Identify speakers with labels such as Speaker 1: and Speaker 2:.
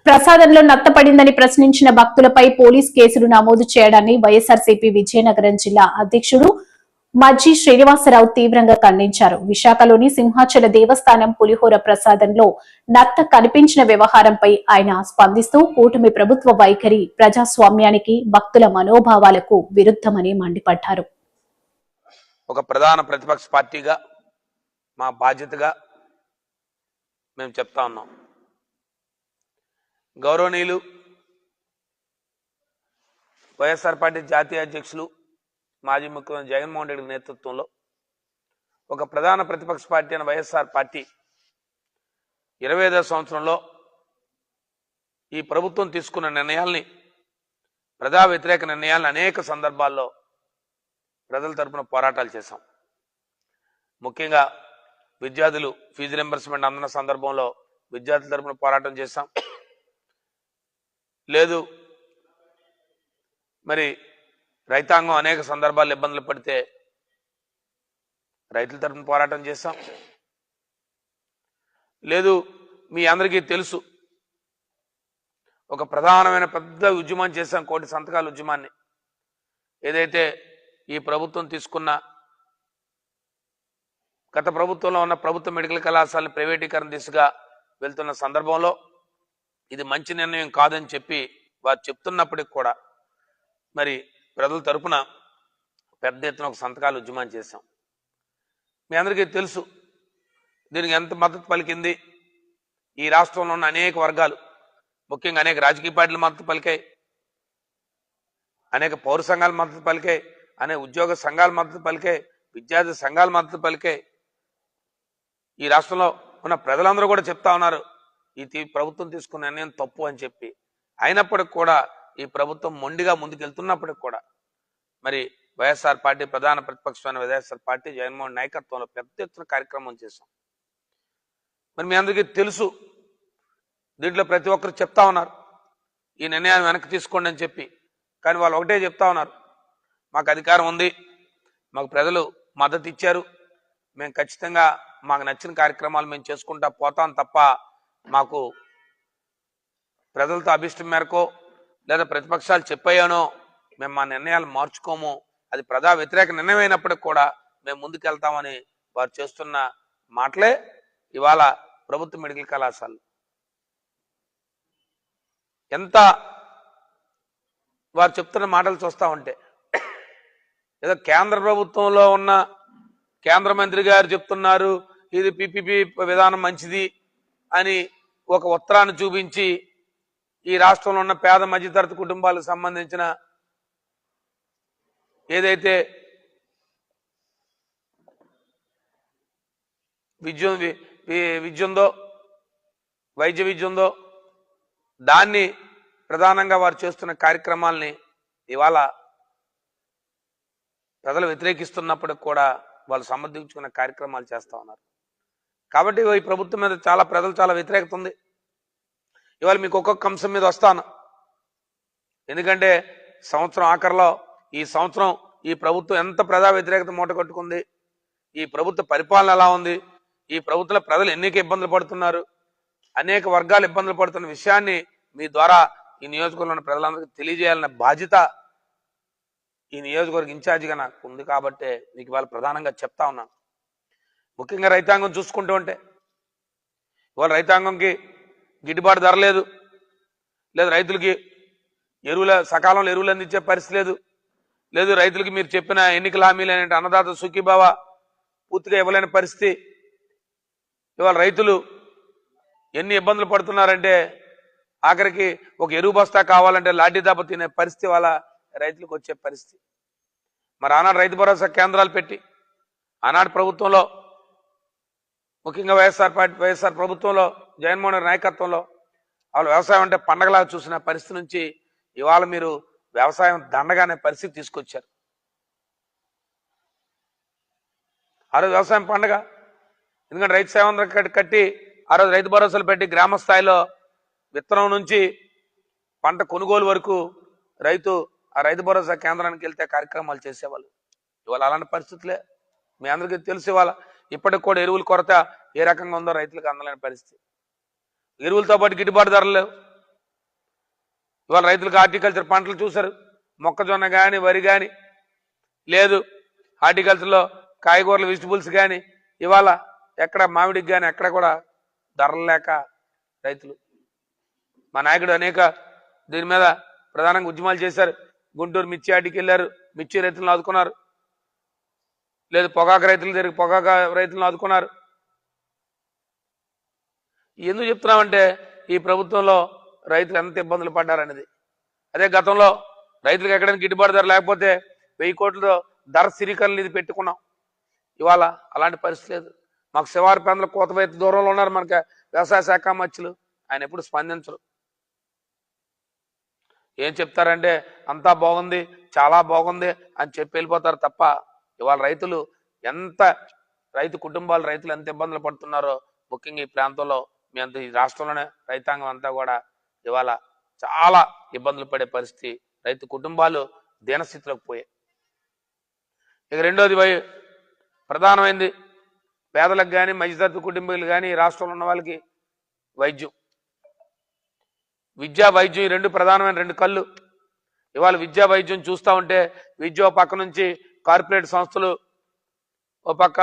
Speaker 1: ప్రసాదంలో నత్తపడిందని ప్రశ్నించిన భక్తులపై పోలీస్ కేసులు నమోదు చేయడాన్ని వైఎస్ఆర్సీపీ విజయనగరం జిల్లా అధ్యక్షుడు మజ్జి శ్రీనివాసరావు తీవ్రంగా ఖండించారు. విశాఖలోని సింహాచల దేవస్థానం పులిహోర ప్రసాదంలో నత్త కనిపించిన వ్యవహారంపై ఆయన స్పందిస్తూ కూటమి ప్రభుత్వ వైఖరి ప్రజాస్వామ్యానికి, భక్తుల మనోభావాలకు విరుద్ధమని మండిపడ్డారు.
Speaker 2: ఒక ప్రధాన ప్రతిపక్ష పార్టీగా మా బాధ్యతగా మేము చెప్తా ఉన్నాం. గౌరవనీయులు వైఎస్ఆర్ పార్టీ జాతీయ అధ్యక్షులు మాజీ ముఖ్యమంత్రి జగన్మోహన్ రెడ్డి నేతృత్వంలో ఒక ప్రధాన ప్రతిపక్ష పార్టీ అయిన వైఎస్ఆర్ పార్టీ 25వ సంవత్సరంలో ఈ ప్రభుత్వం తీసుకున్న నిర్ణయాల్ని, ప్రజా వ్యతిరేక నిర్ణయాలను అనేక సందర్భాల్లో ప్రజల తరపున పోరాటాలు చేశాం. ముఖ్యంగా విద్యార్థులు ఫీజు రింబర్స్మెంట్ అందున్న సందర్భంలో విద్యార్థుల తరపున పోరాటం చేశాం. లేదు మరి రైతాంగం అనేక సందర్భాల్లో ఇబ్బందులు పడితే రైతుల తరపున పోరాటం చేశాం. లేదు మీ అందరికీ తెలుసు, ఒక ప్రధానమైన పెద్ద ఉద్యమం చేశాం, కోటి సంతకాల ఉద్యమాన్ని. ఏదైతే ఈ ప్రభుత్వం తీసుకున్న, గత ప్రభుత్వంలో ఉన్న ప్రభుత్వ మెడికల్ కళాశాలను ప్రైవేటీకరణ దిశగా వెళ్తున్న సందర్భంలో ఇది మంచి నిర్ణయం కాదని చెప్పి వారు చెప్తున్నప్పటికి కూడా మరి ప్రజల తరపున పెద్ద ఎత్తున ఒక సంతకాల ఉద్యమం చేశాం. మీ అందరికీ తెలుసు దీనికి ఎంత మద్దతు పలికింది. ఈ రాష్ట్రంలో ఉన్న అనేక వర్గాలు, ముఖ్యంగా అనేక రాజకీయ పార్టీలు మద్దతు పలికాయి, అనేక పౌర సంఘాలు మద్దతు పలికాయి, అనేక ఉద్యోగ సంఘాలు మద్దతు పలికాయి, విద్యార్థి సంఘాలు మద్దతు పలికాయి. ఈ రాష్ట్రంలో ఉన్న ప్రజలందరూ కూడా చెప్తా ఉన్నారు ఈ ప్రభుత్వం తీసుకున్న నిర్ణయం తప్పు అని చెప్పి. అయినప్పటికి కూడా ఈ ప్రభుత్వం మొండిగా ముందుకెళ్తున్నప్పటికి కూడా మరి వైఎస్ఆర్ పార్టీ ప్రధాన ప్రతిపక్షమైన వైఎస్ఆర్ పార్టీ జగన్మోహన్ నాయకత్వంలో పెద్ద ఎత్తున కార్యక్రమం చేశాం. మరి మీ అందరికీ తెలుసు, దీంట్లో ప్రతి ఒక్కరు చెప్తా ఉన్నారు ఈ నిర్ణయాన్ని వెనక్కి తీసుకోండి అని చెప్పి. కానీ వాళ్ళు ఒకటే చెప్తా ఉన్నారు, మాకు అధికారం ఉంది, మాకు ప్రజలు మద్దతు ఇచ్చారు, మేము ఖచ్చితంగా మాకు నచ్చిన కార్యక్రమాలు మేము చేసుకుంటా పోతాం తప్ప మాకు ప్రజలతో అభిష్టం మేరకో లేదా ప్రతిపక్షాలు చెప్పాయానో మేము మా నిర్ణయాలు మార్చుకోము, అది ప్రజా వ్యతిరేక నిర్ణయం అయినప్పటికి కూడా మేము ముందుకెళ్తామని వారు చేస్తున్న మాటలే ఇవాళ ప్రభుత్వ మెడికల్ కళాశాలలు ఎంత వారు చెప్తున్న మాటలు చూస్తూ ఉంటే ఏదో కేంద్ర ప్రభుత్వంలో ఉన్న కేంద్ర మంత్రి గారు చెప్తున్నారు ఇది పిపిపి విధానం మంచిది అని ఒక ఉత్తరాన్ని చూపించి ఈ రాష్ట్రంలో ఉన్న పేద మధ్యతరగతి కుటుంబాలకు సంబంధించిన ఏదైతే విద్య ఉందో, వైద్య విద్య ఉందో దాన్ని ప్రధానంగా వారు చేస్తున్న కార్యక్రమాల్ని ఇవాళ ప్రజలు వ్యతిరేకిస్తున్నప్పటికి కూడా వాళ్ళు సమర్థించుకున్న కార్యక్రమాలు చేస్తూ ఉన్నారు. కాబట్టి ఈ ప్రభుత్వం మీద ప్రజలు చాలా వ్యతిరేకత ఉంది. ఇవాళ మీకు ఒక్కొక్క అంశం మీద వస్తాను, ఎందుకంటే సంవత్సరం ఆఖరిలో ఈ సంవత్సరం ఈ ప్రభుత్వం ఎంత ప్రజా వ్యతిరేకత మూట కట్టుకుంది, ఈ ప్రభుత్వ పరిపాలన ఎలా ఉంది, ఈ ప్రభుత్వంలో ప్రజలు ఎన్నిక ఇబ్బందులు పడుతున్నారు, అనేక వర్గాలు ఇబ్బందులు పడుతున్న విషయాన్ని మీ ద్వారా ఈ నియోజకవర్గంలో ప్రజలందరికీ తెలియజేయాలన్న బాధ్యత ఈ నియోజకవర్గ ఇన్ఛార్జిగా నాకు ఉంది. కాబట్టి మీకు ఇవాళ ప్రధానంగా చెప్తా ఉన్నాను. ముఖ్యంగా రైతాంగం చూసుకుంటూ ఉంటే ఇవాళ రైతాంగంకి గిట్టుబాటు ధర లేదు, లేదు రైతులకి సకాలంలో ఎరువులు అందించే పరిస్థితి లేదు, లేదు రైతులకి మీరు చెప్పిన ఎన్నికల హామీలు అయిన అన్నదాత సుఖీభావ పూర్తిగా ఇవ్వలేని పరిస్థితి. ఇవాళ రైతులు ఎన్ని ఇబ్బందులు పడుతున్నారంటే ఆఖరికి ఒక ఎరువు బస్తా కావాలంటే లాఠీ దెబ్బ తినే పరిస్థితి వాళ్ళ రైతులకు వచ్చే పరిస్థితి. మరి ఆనాడు రైతు భరోసా కేంద్రాలు పెట్టి ఆనాడు ప్రభుత్వంలో, ముఖ్యంగా వైఎస్ఆర్ ప్రభుత్వంలో జగన్మోహన్ రెడ్డి నాయకత్వంలో వాళ్ళు వ్యవసాయం అంటే పండగలాగా చూసిన పరిస్థితి నుంచి ఇవాళ మీరు వ్యవసాయం దండగానే పరిస్థితి తీసుకొచ్చారు. ఆ రోజు వ్యవసాయం పండగ, ఎందుకంటే రైతు సేవ కట్టి ఆ రోజు రైతు భరోసాలు పెట్టి గ్రామ స్థాయిలో విత్తనం నుంచి పంట కొనుగోలు వరకు ఆ రైతు భరోసా కేంద్రానికి వెళ్తే కార్యక్రమాలు చేసేవాళ్ళు. ఇవాళ అలాంటి పరిస్థితులే మీ అందరికీ తెలుసు. ఇవాళ ఇప్పటికి కూడా ఎరువుల కొరత ఏ రకంగా ఉందో రైతులకు అందలేని పరిస్థితి. ఎరువులతో పాటు గిట్టుబాటు ధరలు లేవు. ఇవాళ రైతులకు హార్టికల్చర్ పంటలు చూశారు, మొక్కజొన్న కానీ వరి కానీ, లేదు హార్టికల్చర్లో కాయగూరలు వెజిటబుల్స్ కానీ, ఇవాళ ఎక్కడ మామిడికి కానీ ఎక్కడ కూడా ధరలు లేక రైతులు, మా నాయకుడు అనేక దీని మీద ప్రధానంగా ఉద్యమాలు చేశారు. గుంటూరు మిర్చి ఆటికి వెళ్ళారు, మిర్చి రైతులను ఆదుకున్నారు. లేదు పొగాకు రైతులు తిరిగి పొగాకు రైతులను ఆదుకున్నారు. ఎందుకు చెప్తున్నామంటే ఈ ప్రభుత్వంలో రైతులు ఎంత ఇబ్బందులు పడ్డారనేది. అదే గతంలో రైతులకు ఎక్కడైనా గిట్టుబాటు ధర లేకపోతే 1000 కోట్లతో ధర స్థిరీకరణ నిధి పెట్టుకున్నాం. ఇవాళ అలాంటి పరిస్థితి లేదు. మాకు శివారు పెందల కోతవైపు దూరంలో ఉన్నారు మనకి వ్యవసాయ శాఖ మంత్రులు, ఆయన ఎప్పుడు స్పందించరు. ఏం చెప్తారంటే అంతా బాగుంది, చాలా బాగుంది అని చెప్పి వెళ్ళిపోతారు తప్ప ఇవాళ రైతులు రైతు కుటుంబాలు రైతులు ఎంత ఇబ్బందులు పడుతున్నారో, ముఖ్యంగా ఈ ప్రాంతంలో మీ అంత ఈ రాష్ట్రంలోనే రైతాంగం అంతా కూడా ఇవాళ చాలా ఇబ్బందులు పడే పరిస్థితి, రైతు కుటుంబాలు దీనస్థితిలోకి పోయాయి. ఇక రెండోది ప్రధానమైంది పేదలకు కానీ మధ్యతరగతి కుటుంబాలు కానీ ఈ రాష్ట్రంలో ఉన్న వాళ్ళకి వైద్యం, విద్యా వైద్యం, ఈ రెండు ప్రధానమైన రెండు కళ్ళు. ఇవాళ విద్యా వైద్యం చూస్తూ ఉంటే విద్య ఓ పక్క నుంచి కార్పొరేట్ సంస్థలు, ఓ పక్క